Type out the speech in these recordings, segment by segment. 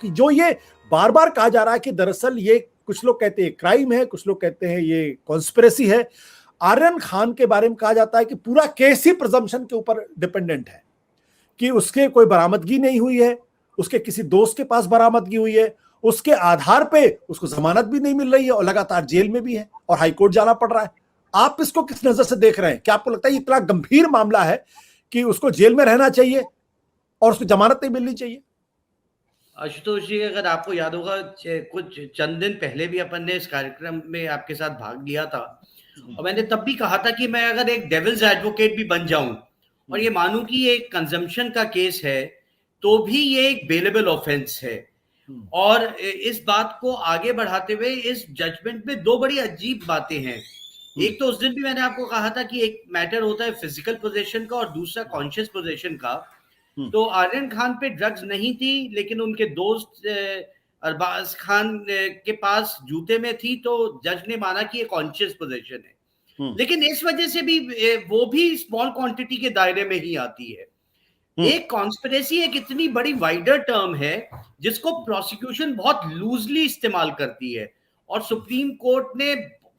क्योंकि जो ये बार बार कहा जा रहा है कि दरअसल ये कुछ लोग कहते हैं क्राइम है, कुछ लोग कहते हैं ये कॉन्स्पिरेसी है। आर्यन खान के बारे में कहा जाता है कि पूरा केस ही प्रिजम्पशन के ऊपर डिपेंडेंट है कि उसके कोई बरामदगी नहीं हुई है, उसके किसी दोस्त के पास बरामदगी हुई है, उसके आधार पे उसको जमानत भी नहीं मिल रही है और लगातार जेल में भी है और हाईकोर्ट जाना पड़ रहा है। आप इसको किस नजर से देख रहे हैं? क्या आपको लगता है इतना गंभीर मामला है कि उसको जेल में रहना चाहिए और उसको जमानत नहीं मिलनी चाहिए? आशुतोष जी, अगर आपको याद होगा कुछ चंद दिन पहले भी अपन ने इस कार्यक्रम में आपके साथ भाग लिया था और मैंने तब भी कहा था कि मैं अगर एक डेविल्स एडवोकेट भी बन जाऊं और ये मानूं कि ये एक कंजम्पशन का केस है तो भी ये एक बेलेबल ऑफेंस है। और इस बात को आगे बढ़ाते हुए इस जजमेंट में दो बड़ी अजीब बातें हैं। एक तो उस दिन भी मैंने आपको कहा था कि एक मैटर होता है फिजिकल पोजेशन का और दूसरा कॉन्शियस पोजेशन का। तो आर्यन खान पे ड्रग्स नहीं थी, लेकिन उनके दोस्त अरबाज खान के पास जूते में थी, तो जज ने माना कि ये कॉन्शियस पोजेशन है। लेकिन इस वजह से भी वो भी स्मॉल क्वांटिटी के दायरे में ही आती है। एक कॉन्स्पिरेसी एक इतनी बड़ी वाइडर टर्म है जिसको प्रोसिक्यूशन बहुत लूजली इस्तेमाल करती है और सुप्रीम कोर्ट ने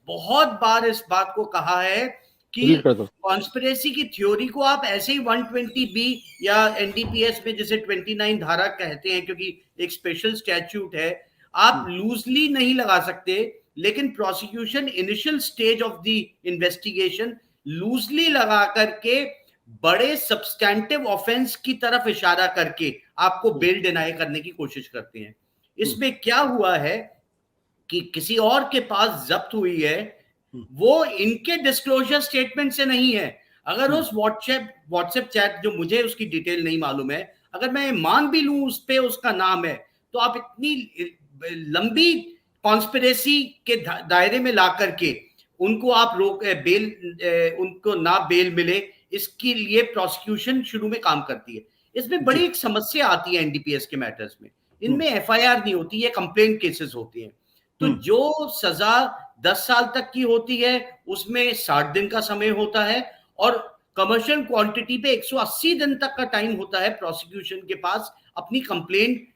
बहुत बार इस बात को कहा है कि कॉन्स्पिरेसी की थ्योरी को आप ऐसे ही 120B या एनडीपीएस में जिसे 29 धारा कहते हैं, क्योंकि एक स्पेशल स्टैट्यूट है, आप लूजली नहीं लगा सकते। लेकिन prosecution initial stage of the investigation loosely लगा करके बड़े सब्सटैंटिव ऑफेंस की तरफ इशारा करके आपको बेल डिनाई करने की कोशिश करते हैं। इसमें क्या हुआ है कि किसी और के पास जब्त हुई है, वो इनके डिस्क्लोजर स्टेटमेंट से नहीं है। अगर उस व्हाट्सएप चैट, जो मुझे उसकी डिटेल नहीं मालूम है, अगर मैं मान भी लूं उस पे उसका नाम है, तो आप इतनी लंबी कॉन्स्पिरेसी के दायरे में ला करके उनको आप रोक बेल उनको ना बेल मिले, इसके लिए प्रोसिक्यूशन शुरू में काम करती है। इसमें बड़ी एक समस्या आती है एनडीपीएस के मैटर्स में। इनमें एफआईआर नहीं होती है, कंप्लेंट केसेस होती हैं। तो जो सजा 10 साल तक की होती है उसमें 60 दिन का समय होता है और कमर्शियल क्वांटिटी पे 180 दिन तक का टाइम होता है प्रोसिक्यूशन के पास अपनी कंप्लेंट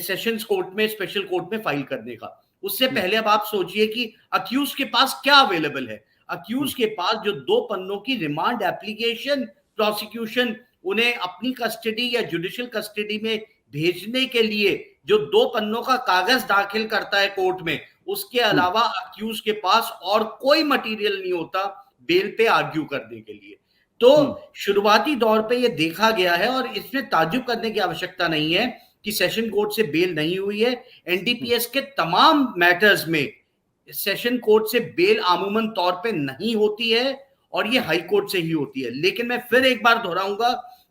सेशंस कोर्ट में, स्पेशल कोर्ट में फाइल करने का। उससे पहले अब आप सोचिए कि अक्यूज के पास क्या अवेलेबल है। अक्यूज के पास जो 2 पन्नों की रिमांड एप्लीकेशन प्रोसिक्यूशन उन्हें अपनी कस्टडी या जुडिशियल कस्टडी में भेजने के लिए जो 2 पन्नों का कागज दाखिल करता है कोर्ट में, उसके अलावा अक्यूज के पास और कोई मटेरियल नहीं होता बेल पे आर्ग्यू करने के लिए। तो शुरुआती दौर पे ये देखा गया है और इसमें ताज्जुब करने की आवश्यकता नहीं है कि सेशन कोर्ट से बेल नहीं हुई है। एनडीपीएस के तमाम मैटर्स में सेशन कोर्ट से बेल आमूमन तौर पे नहीं होती है और ये हाई कोर्ट से ही होती है। लेकिन मैं फिर एक बार दोहराऊंगा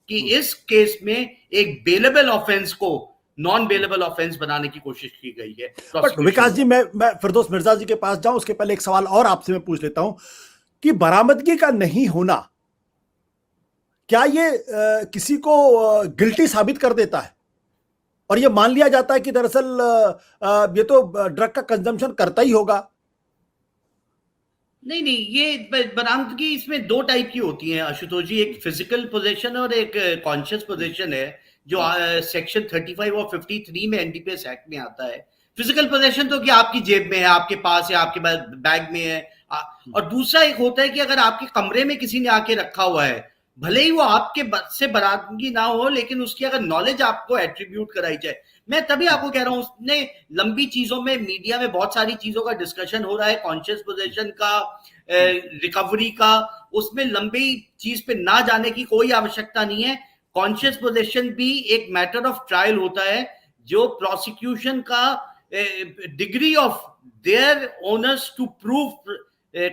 कि इस केस में एक बेलेबल ऑफेंस को नॉन बेलेबल ऑफेंस बनाने की कोशिश की गई है। बट विकास जी, मैं फिरदौस मिर्जा जी के पास जाऊं उसके पहले एक सवाल और आपसे मैं पूछ लेता हूं कि बरामदगी का नहीं होना क्या ये किसी को गिल्टी साबित कर देता है और ये मान लिया जाता है कि दरअसल ये तो ड्रग का कंजम्पशन करता ही होगा? नहीं, ये बरामदगी इसमें 2 टाइप की होती है आशुतोष जी, एक फिजिकल पोजेशन और एक कॉन्शियस पोजेशन है, जो सेक्शन 35 और 53 में एनडीपीएस एक्ट में आता है। फिजिकल पोजेशन तो कि आपकी जेब में है, आपके पास है, आपके बैग में है। और दूसरा एक होता है कि अगर आपके कमरे में किसी ने आके रखा हुआ है, भले ही वो आपके से बरामदगी ना हो, लेकिन उसकी अगर नॉलेज आपको एट्रीब्यूट कराई जाए। मैं तभी आपको कह रहा हूं, उसने लंबी चीजों में मीडिया में बहुत सारी चीजों का डिस्कशन हो रहा है, कॉन्शियस पोजेशन का, रिकवरी का, उसमें लंबी चीज पे ना जाने की कोई आवश्यकता नहीं है। कॉन्शियस पोजेशन भी एक मैटर ऑफ ट्रायल होता है, जो प्रोसिक्यूशन का degree of their onus to prove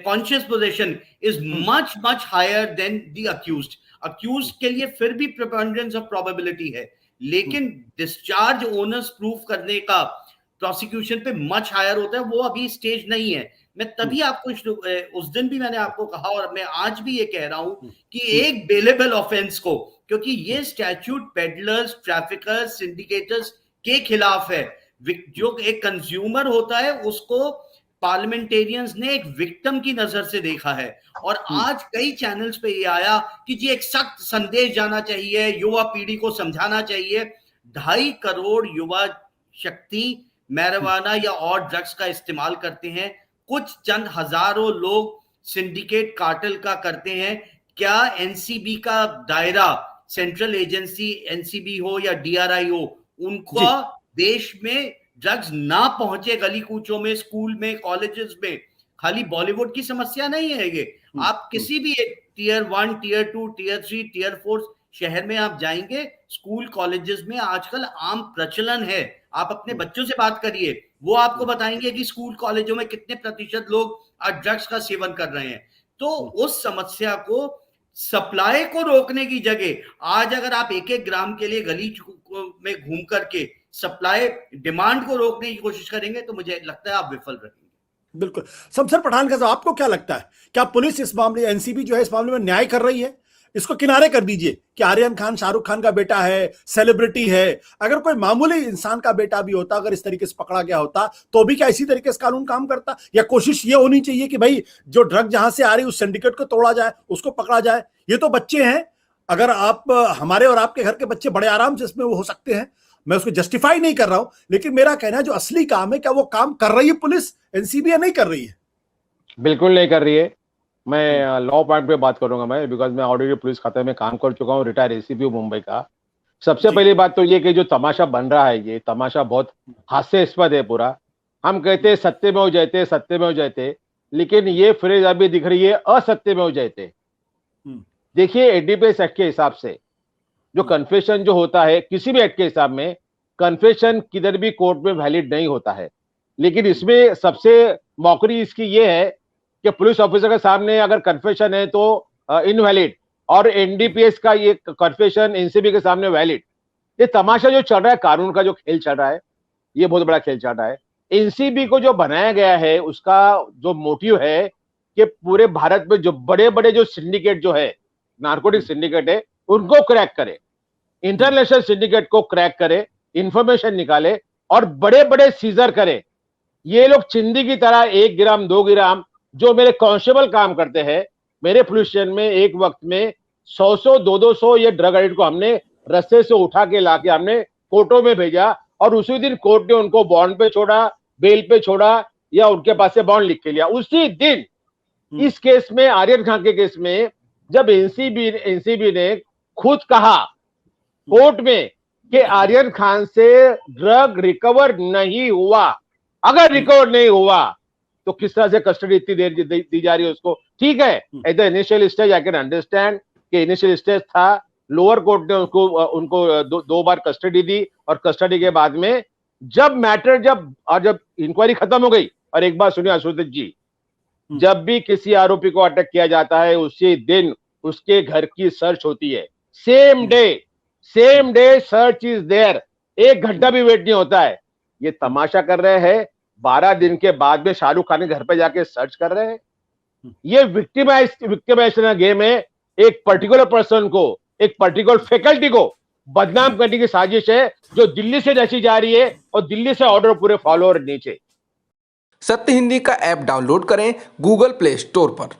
conscious possession is much higher than the accused. Accused के लिए फिर भी प्रिपॉन्डरेंस ऑफ प्रोबेबिलिटी है, लेकिन डिस्चार्ज ओनर्स प्रूव करने का प्रोसिक्यूशन पे मच हायर होता है, वो अभी स्टेज नहीं है। मैं तभी आपको उस दिन भी मैंने आपको कहा और मैं आज भी ये कह रहा हूं कि एक बेलेबल ऑफेंस को, क्योंकि ये स्टैट्यूट पेडलर्स, ट्रैफिकर्स, सिंडिकेटर्स के खिलाफ है। जो एक कंज्यूमर होता है उसको पार्लियामेंटेरियंस ने एक विक्टिम की नजर से देखा है और आज कई चैनल्स पे ये आया कि जी एक सख्त संदेश जाना चाहिए, युवा पीढ़ी को समझाना चाहिए। 2.5 करोड़ युवा शक्ति मैरिजुआना या और ड्रग्स का इस्तेमाल करते हैं, कुछ चंद हजारों लोग सिंडिकेट कार्टेल का करते हैं। क्या एनसीबी का दायरा, सेंट्रल एजेंसी एनसीबी हो या डीआरआई हो, उनका देश में ड्रग्स ना पहुंचे गली कूचों में, स्कूल में, कॉलेजेस में? खाली बॉलीवुड की समस्या नहीं है ये। आप किसी भी एक टियर 1, टियर 2, टियर 3, टियर 4 शहर में आप जाएंगे, स्कूल कॉलेजेस में आजकल आम प्रचलन है। आप अपने बच्चों से बात करिए, वो आपको बताएंगे कि स्कूल कॉलेजों में कितने प्रतिशत लोग आज ड्रग्स का सेवन कर रहे हैं। तो उस समस्या को, सप्लाई को रोकने की जगह आज अगर आप एक एक ग्राम के लिए गली में घूम करके सप्लाई डिमांड को रोकने की कोशिश करेंगे तो मुझे लगता है आप विफल रहेंगे। बिल्कुल। शमशेर पठान का आपको क्या लगता है, क्या पुलिस इस मामले, एनसीबी जो है इस मामले में न्याय कर रही है? इसको किनारे कर दीजिए कि आर्यन खान शाहरुख खान का बेटा है, सेलिब्रिटी है, अगर कोई मामूली इंसान का बेटा भी होता, अगर इस तरीके से पकड़ा गया होता तो भी क्या इसी तरीके से कानून काम करता? या कोशिश ये होनी चाहिए कि भाई जो ड्रग जहां से आ रही उस सिंडिकेट को तोड़ा जाए, उसको पकड़ा जाए? ये तो बच्चे हैं, अगर आप हमारे और आपके घर के बच्चे बड़े आराम से इसमें वो हो सकते हैं, मैं उसको जस्टिफाई नहीं कर रहा हूं, लेकिन मेरा कहना है जो असली काम है, क्या वो काम कर रही है पुलिस, एनसीबी, या नहीं कर रही है? बिल्कुल नहीं कर रही है। मैं लॉ पॉइंट पे बात करूंगा मैं, बिकॉज मैं ऑलरेडी पुलिस खाते में काम कर चुका हूँ, रिटायर एसीपी हूँ मुंबई का। सबसे पहली बात तो ये कि जो तमाशा बन रहा है, ये तमाशा बहुत हास्यास्पद है पूरा। हम कहते हैं सत्यमेव जयते, सत्यमेव जयते, लेकिन ये फ्रेज अभी दिख रही है असत्यमेव जयते। देखिए, एनडीपीएस एक्ट के हिसाब से जो कन्फेशन जो होता है, किसी भी एक्ट के हिसाब में कन्फेशन किधर भी कोर्ट में वैलिड नहीं होता है, लेकिन इसमें सबसे मौकरी इसकी ये है कि पुलिस ऑफिसर के सामने अगर कन्फेशन है तो इनवैलिड, और एनडीपीएस का ये कन्फेशन एनसीबी के सामने वैलिड। ये तमाशा जो चल रहा है, कानून का जो खेल चल रहा है, ये बहुत बड़ा खेल चल रहा है। एनसीबी को जो बनाया गया है, उसका जो मोटिव है कि पूरे भारत में जो बड़े बड़े जो सिंडिकेट जो है, नार्कोटिक सिंडिकेट है, उनको क्रैक करे, इंटरनेशनल सिंडिकेट को क्रैक करे, इंफॉर्मेशन निकाले और बड़े बड़े सीजर करे। ये लोग चिंदी की तरह 1 ग्राम 2 ग्राम, जो मेरे कांस्टेबल काम करते हैं मेरे पुलिस स्टेशन में, एक वक्त में 100 200 ये ड्रग एडिक्ट को हमने रस्ते से उठा के लाके हमने कोर्टों में भेजा, और उसी दिन कोर्ट ने उनको बॉन्ड पे छोड़ा, बेल पे छोड़ा, या उनके पास से बॉन्ड लिख के लिया उसी दिन। इस केस में, आर्यन खान के केस में, जब एनसीबी ने खुद कहा कोर्ट में कि आर्यन खान से ड्रग रिकवर नहीं हुआ, अगर रिकवर नहीं हुआ तो किस तरह से कस्टडी इतनी देर दी जा रही है उसको? ठीक है, at the initial stage I can understand कि इनिशियल स्टेज था, लोअर कोर्ट ने उनको 2 बार कस्टडी दी, और कस्टडी के बाद में जब इंक्वायरी खत्म हो गई, और एक बात सुनिए आशुतोष जी, जब भी किसी आरोपी को अटक किया जाता है उसी दिन उसके घर की सर्च होती है, same day search is there, 1 घंटा भी वेट नहीं होता है। ये तमाशा कर रहे हैं, 12 दिन के बाद में शाहरुख खान के घर पे जाके सर्च कर रहे हैं। ये विक्टिमाइजेशन गेम है, एक पर्टिकुलर पर्सन को, एक पर्टिकुलर फैकल्टी को बदनाम करने की साजिश है, जो दिल्ली से रची जा रही है, और दिल्ली से ऑर्डर पूरे फॉलो और नीचे। सत्य हिंदी का ऐप डाउनलोड करें गूगल प्ले स्टोर पर।